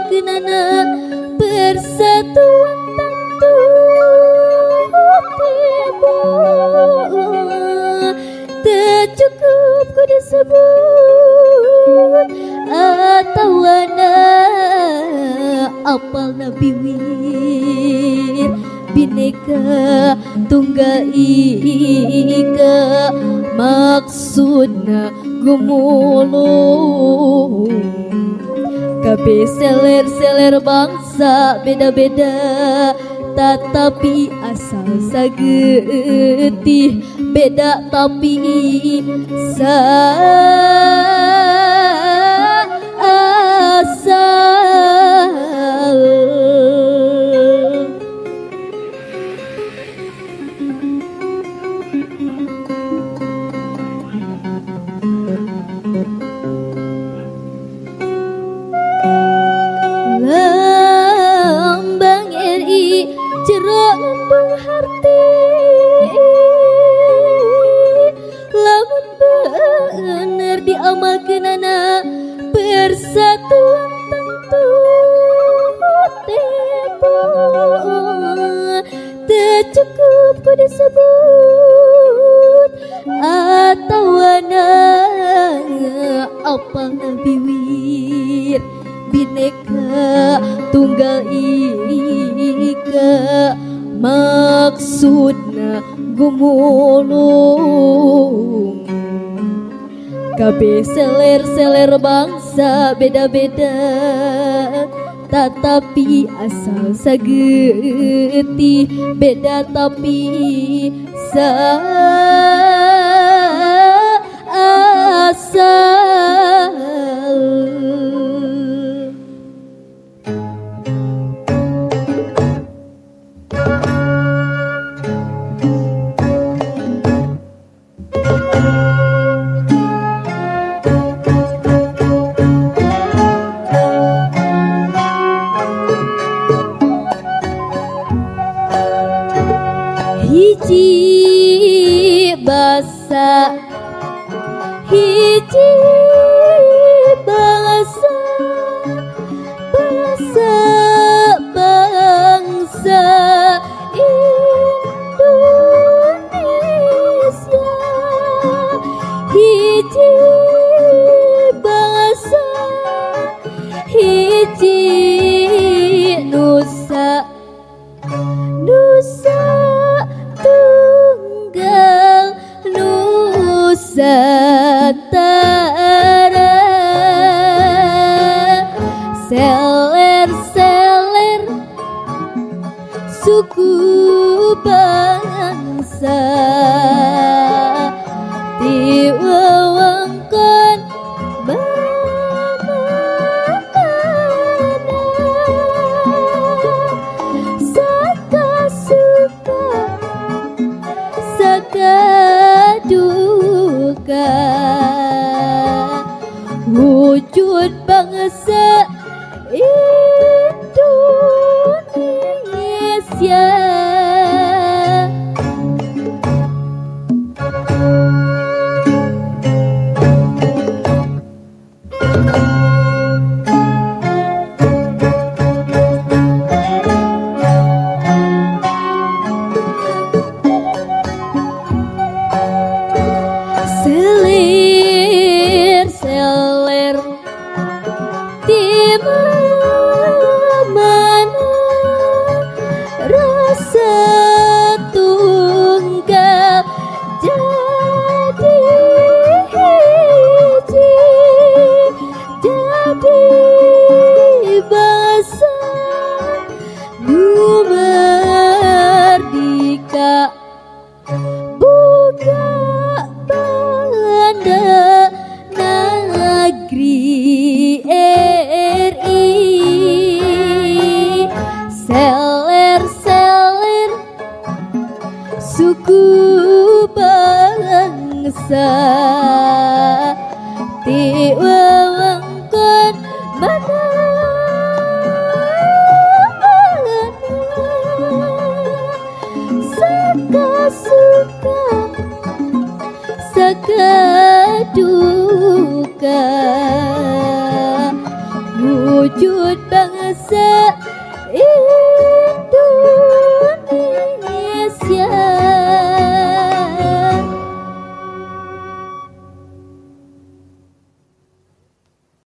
amalkeunana persatuan tentu tiba teu cukup ku disebut atawana apal nabi wir bineka tunggal ika maksudna gumulung kabeh seler-seler bangsa beda-beda tetapi asal sagetih beda tapi asal lambang RI jero lambung harti lamun bener diamalkeunana persatuan tentu tempo teu cukup ku disebut atawana apal nabi wir bineka tunggal ika maksudna gumulung kabeh seler-seler bangsa beda-beda tetapi asal sagetih beda tapi asal hiji basa hiji bangsa bangsa bangsa Indonesia hiji bangsa hiji nusa nusa tunggal Nusantara seler-seler suku bangsa di wewengkon mana-mana saka-suka sakaduka wujud bangsa Indonesia. Seler-seler di mana rasa tunggal jadi hiji jadi bangsa nu merdeka buka banda negeri RI seler-seler suku bangsa